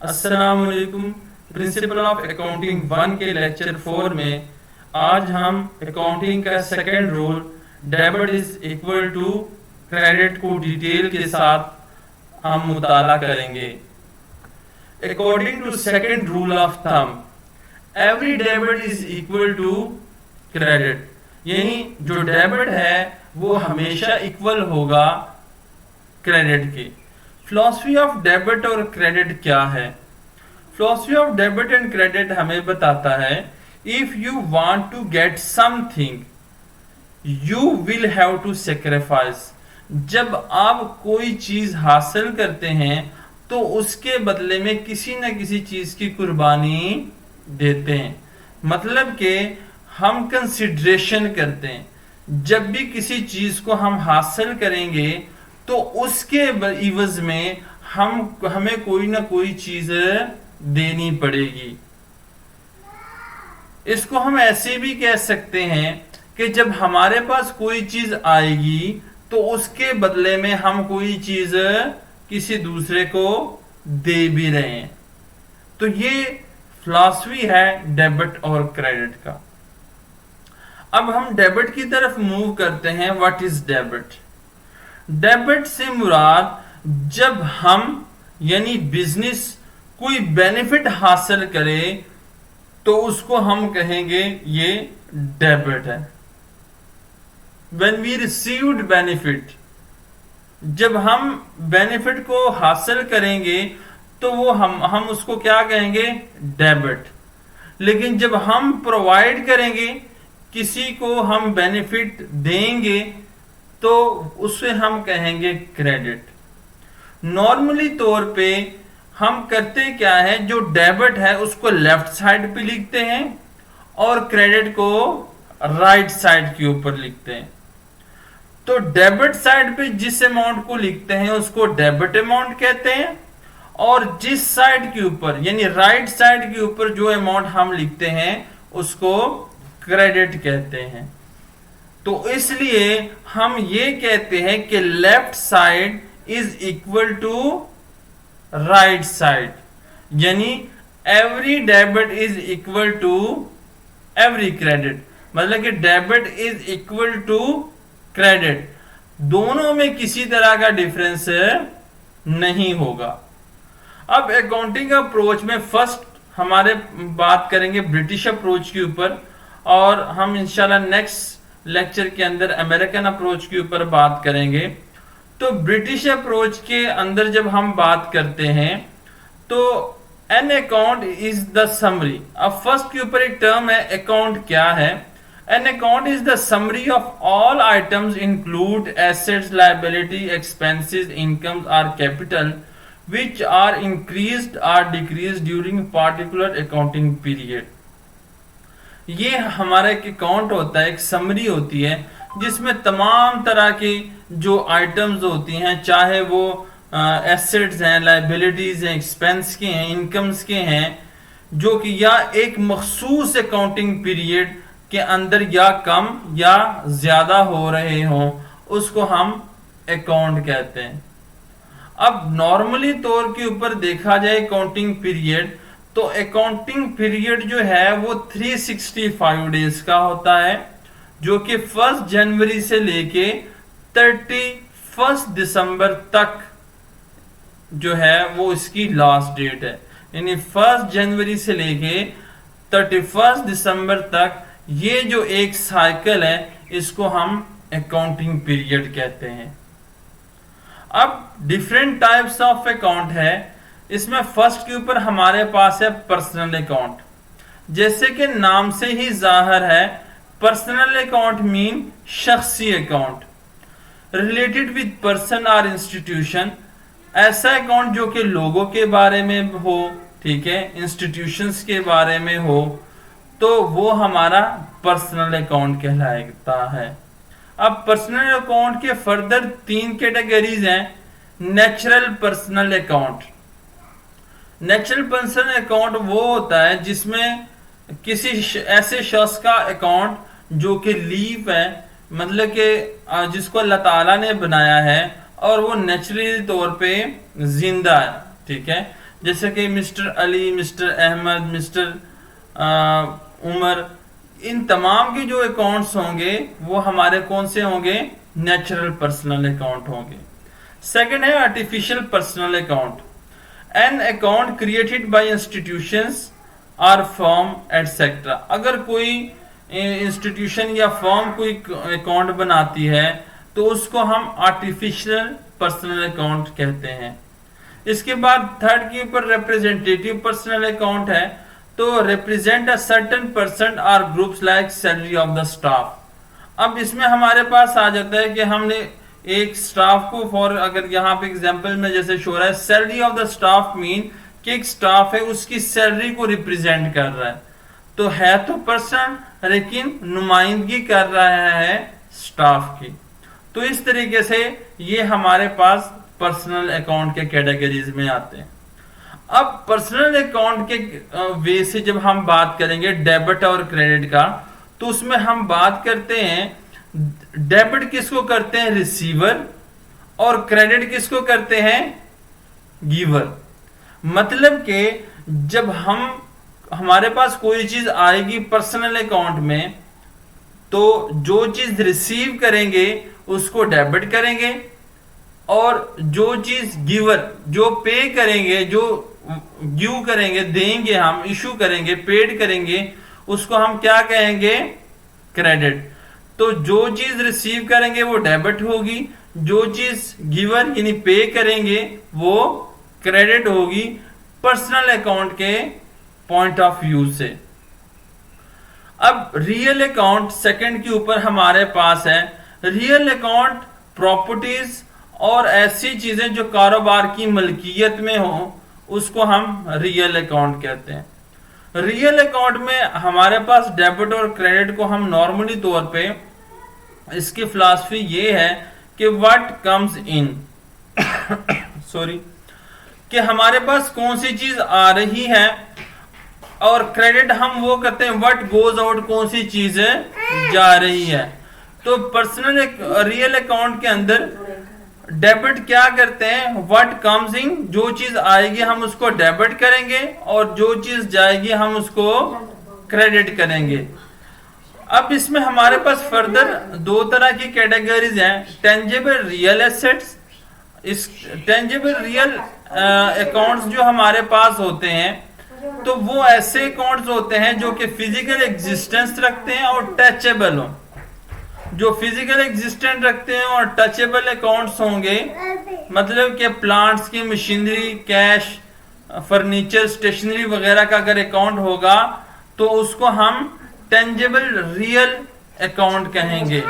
अस्सलाम वालेकुम। Principle of accounting 1 के लेक्चर 4 में आज हम अकाउंटिंग का second rule debit is equal to credit को डिटेल के साथ हम मुताला करेंगे। According to second rule of thumb, every debit is equal to credit, यानी जो डेबिट है वो हमेशा इक्वल होगा क्रेडिट के। फिलॉसफी ऑफ डेबिट और क्रेडिट क्या है? Philosophy of debit and credit हमें बताता है, if you want to get something you will have to sacrifice. जब आप कोई चीज हासिल करते हैं तो उसके बदले में किसी न किसी चीज की कुर्बानी देते हैं। मतलब कि हम कंसिडरेशन करते हैं। जब भी किसी चीज को हम हासिल करेंगे तो उसके इवज में हमें कोई ना कोई चीज देनी पड़ेगी। इसको हम ऐसे भी कह सकते हैं कि जब हमारे पास कोई चीज आएगी तो उसके बदले में हम कोई चीज किसी दूसरे को दे भी रहे हैं। तो ये फिलॉसफी है डेबिट और क्रेडिट का। अब हम डेबिट की तरफ मूव करते हैं। What is debit? डेबिट से मुराद जब हम यानी बिजनेस कोई बेनिफिट हासिल करे तो उसको हम कहेंगे ये डेबिट है। When we received benefit, जब हम बेनिफिट को हासिल करेंगे तो वो हम उसको क्या कहेंगे? डेबिट। लेकिन जब हम प्रोवाइड करेंगे, किसी को हम बेनिफिट देंगे तो उससे हम कहेंगे क्रेडिट। नॉर्मली तौर पे हम करते क्या है, जो डेबिट है उसको लेफ्ट साइड पे लिखते हैं और क्रेडिट को राइट साइड के ऊपर लिखते हैं। तो डेबिट साइड पे जिस अमाउंट को लिखते हैं उसको डेबिट अमाउंट कहते हैं, और जिस साइड के ऊपर यानी राइट साइड के ऊपर जो अमाउंट हम लिखते हैं उसको क्रेडिट कहते हैं। तो इसलिए हम ये कहते हैं कि left side is equal to right side, यानी every debit is equal to every credit. मतलब कि debit is equal to credit, दोनों में किसी तरह का डिफरेंस नहीं होगा। अब अकाउंटिंग अप्रोच में फर्स्ट हमारे बात करेंगे ब्रिटिश अप्रोच के ऊपर, और हम इंशाल्लाह नेक्स्ट लेक्चर के अंदर अमेरिकन अप्रोच के ऊपर बात करेंगे। तो ब्रिटिश अप्रोच के अंदर जब हम बात करते हैं तो an account is the summary. अब फर्स्ट के ऊपर एक टर्म है, अकाउंट क्या है? An account is the summary of all items include assets, liability, expenses, incomes और capital which are increased or decreased during particular accounting period। ये हमारा एक अकाउंट होता है, एक समरी होती है जिसमें तमाम तरह की जो आइटम्स होती हैं, चाहे वो एसेट्स हैं, लायबिलिटीज हैं, एक्सपेंस के हैं, इनकम्स के हैं, जो कि या एक मखसूस अकाउंटिंग पीरियड के अंदर या कम या ज्यादा हो रहे हों, उसको हम अकाउंट कहते हैं। अब नॉर्मली तौर के ऊपर देखा जाए अकाउंटिंग पीरियड, तो अकाउंटिंग पीरियड जो है वो 365 डेज का होता है, जो कि 1 जनवरी से लेके 31 दिसंबर तक जो है वो इसकी लास्ट डेट है। यानी 1 जनवरी से लेके 31 दिसंबर तक ये जो एक साइकिल है इसको हम अकाउंटिंग पीरियड कहते हैं। अब डिफरेंट टाइप्स ऑफ अकाउंट है। इसमें फर्स्ट के ऊपर हमारे पास है पर्सनल अकाउंट। जैसे कि नाम से ही जाहिर है, पर्सनल अकाउंट मीन शख्सी अकाउंट रिलेटेड विद पर्सन और इंस्टीट्यूशन। ऐसा अकाउंट जो कि लोगों के बारे में हो, ठीक है, इंस्टीट्यूशंस के बारे में हो, तो वो हमारा पर्सनल अकाउंट कहलाता है। अब पर्सनल अकाउंट के फर्दर 3 कैटेगरीज हैं। Natural personal account. Natural personal account वो होता है जिसमें किसी ऐसे शख्स का अकाउंट जो कि लीव है, मतलब कि जिसको अल्लाह ताला ने बनाया है और वो नेचुरली तौर पे जिंदा है, ठीक है। जैसे कि mister Ali, mister Ahmad, mister Umar, इन तमाम के जो अकाउंट्स होंगे वो हमारे कौन से होंगे? नेचुरल पर्सनल अकाउंट होंगे। सेकंड है artificial personal account, an account created by institutions और फर्म एटसेट्रा। अगर कोई इंस्टीट्यूशन या फर्म कोई अकाउंट बनाती है तो उसको हम आर्टिफिशियल पर्सनल अकाउंट कहते हैं। इसके बाद थर्ड के ऊपर रिप्रेजेंटेटिव पर्सनल अकाउंट है, तो रिप्रेजेंट अ सर्टेन पर्सन और groups like salary of the staff. अब इसमें हमारे पास आ जाता है कि हमने एक स्टाफ को, फॉर अगर यहाँ पे एग्जांपल में जैसे शो रहा है, salary of the staff mean कि एक स्टाफ है उसकी सैलरी को रिप्रेजेंट कर रहा है, तो है तो पर्सन लेकिन नुमाइंदगी कर रहा है स्टाफ की। तो इस तरीके से ये हमारे पास पर्सनल अकाउंट के कैटेगरीज में आते हैं। अब पर्सनल अकाउंट के वे से जब हम बात करेंगे डेबिट और क्रेडिट का, तो उसमें हम बात करते हैं डेबिट किसको करते हैं? रिसीवर, और क्रेडिट किसको करते हैं? गिवर। मतलब कि जब हमारे पास कोई चीज आएगी पर्सनल अकाउंट में, तो जो चीज रिसीव करेंगे उसको डेबिट करेंगे, और जो चीज गिवर, जो पे करेंगे, जो गिव करेंगे, देंगे, हम इशू करेंगे, पेड करेंगे, उसको हम क्या कहेंगे? क्रेडिट। तो जो चीज रिसीव करेंगे वो डेबिट होगी, जो चीज गिवर यानी पे करेंगे वो क्रेडिट होगी पर्सनल अकाउंट के पॉइंट ऑफ व्यू से। अब रियल अकाउंट सेकंड के ऊपर हमारे पास है। रियल अकाउंट प्रॉपर्टीज और ऐसी चीजें जो कारोबार की मलकियत में हो उसको हम रियल अकाउंट कहते हैं। रियल अकाउंट में हमारे पास डेबिट और क्रेडिट को हम नॉर्मली तौर पे, इसकी फिलॉसफी ये है कि व्हाट कम्स इन सॉरी, कि हमारे पास कौन सी चीज आ रही है, और क्रेडिट हम वो करते हैं व्हाट गोज आउट, कौन सी चीज जा रही है। तो पर्सनल रियल अकाउंट के अंदर डेबिट क्या करते हैं? व्हाट कम्स इन, जो चीज आएगी हम उसको डेबिट करेंगे, और जो चीज जाएगी हम उसको क्रेडिट करेंगे। अब इसमें हमारे पास फर्दर दो तरह की कैटेगरीज हैं, टेंजिबल रियल एसेट्स। इस टेंजिबल रियल अकाउंट्स जो हमारे पास होते हैं, तो वो ऐसे अकाउंट्स होते हैं जो कि फिजिकल एग्जिस्टेंस रखते हैं और टचेबल हो। जो फिजिकल एग्जिस्टेंस रखते हैं और टचेबल अकाउंट्स होंगे, मतलब कि प्लांट्स की मशीनरी, कैश, फर्नीचर, स्टेशनरी वगैरह का अगर अकाउंट होगा तो उसको हम टेंजिबल रियल अकाउंट कहेंगे।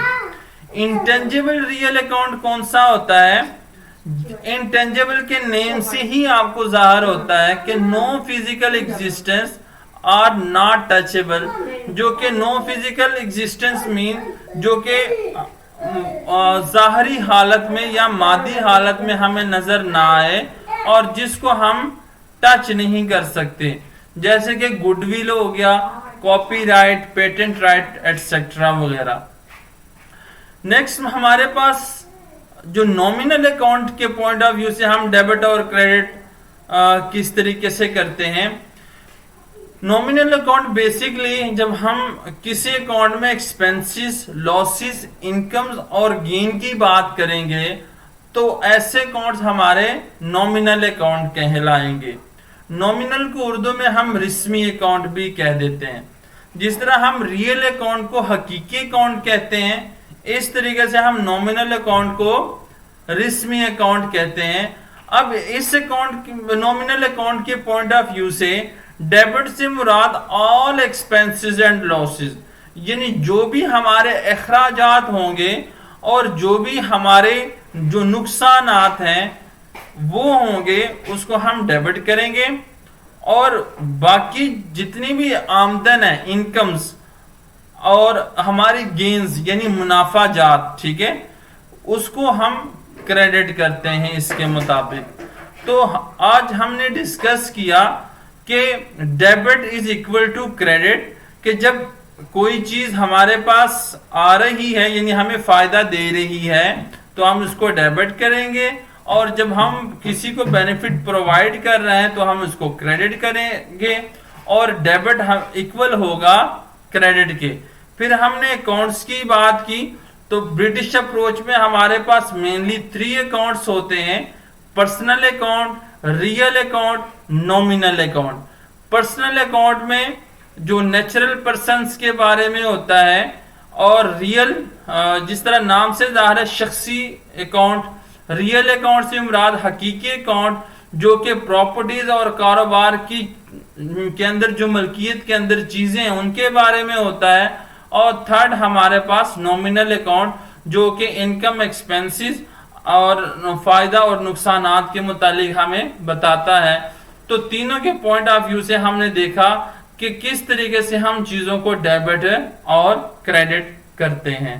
इंटेंजिबल रियल अकाउंट कौन सा होता है? इंटेंजिबल के नेम से ही आपको जाहिर होता है कि no physical existence are not touchable, जो कि नो फिजिकल एग्जिस्टेंस मीन जो कि जाहरी हालत में या मादी हालत में हमें नजर ना आए और जिसको हम टच नहीं कर सकते, जैसे कि गुडविल हो गया, कॉपीराइट, पेटेंट राइट एटसेट्रा वगैरह। नेक्स्ट हमारे पास जो नॉमिनल अकाउंट के पॉइंट ऑफ व्यू से हम डेबिट और क्रेडिट किस तरीके से करते हैं। नॉमिनल अकाउंट बेसिकली जब हम किसी अकाउंट में एक्सपेंसेस, लॉसेस, इनकम्स और गेन की बात करेंगे तो ऐसे अकाउंट्स हमारे नॉमिनल अकाउंट कहलाएंगे। नॉमिनल को उर्दू में हम रिस्मी अकाउंट भी कह देते हैं। जिस तरह हम रियल अकाउंट को हकीकी अकाउंट कहते हैं, इस तरीके से हम नॉमिनल अकाउंट को रिस्मी अकाउंट कहते हैं। अब इस अकाउंट, नॉमिनल अकाउंट के पॉइंट ऑफ व्यू से डेबिट से मुराद ऑल एक्सपेंसेस एंड लॉसेस, यानी जो भी हमारे अखराजात होंगे और जो भी हमारे जो नुकसानात हैं वो होंगे उसको हम डेबिट करेंगे, और बाकी जितनी भी आमदन है, इनकम्स और हमारी गेन्स यानी मुनाफा जात, ठीक है, उसको हम क्रेडिट करते हैं इसके मुताबिक। तो आज हमने डिस्कस किया कि debit is equal to credit, कि जब कोई चीज हमारे पास आ रही है यानी हमें फायदा दे रही है तो हम उसको डेबिट करेंगे, और जब हम किसी को बेनिफिट प्रोवाइड कर रहे हैं तो हम उसको क्रेडिट करेंगे, और डेबिट हम इक्वल होगा क्रेडिट के। फिर हमने अकाउंट्स की बात की, तो ब्रिटिश अप्रोच में हमारे पास मेनली 3 अकाउंट्स होते हैं: personal account, real account, nominal account. Personal account में जो नेचुरल पर्सन्स के बारे में होता है, और रियल जिस तरह नाम से जाहिर है शख्सी अकाउंट। रियल अकाउंट से मुराद हकीकी अकाउंट जो कि प्रॉपर्टीज और कारोबार की के अंदर जो मलकियत के अंदर चीजें हैं उनके बारे में होता है। और थर्ड हमारे पास नॉमिनल अकाउंट जो कि इनकम, एक्सपेंसेस और फायदा और नुकसानात के मुतालिक हमें बताता है। तो तीनों के पॉइंट ऑफ व्यू से हमने देखा कि किस तरीके से हम चीजों को डेबिट और क्रेडिट करते हैं।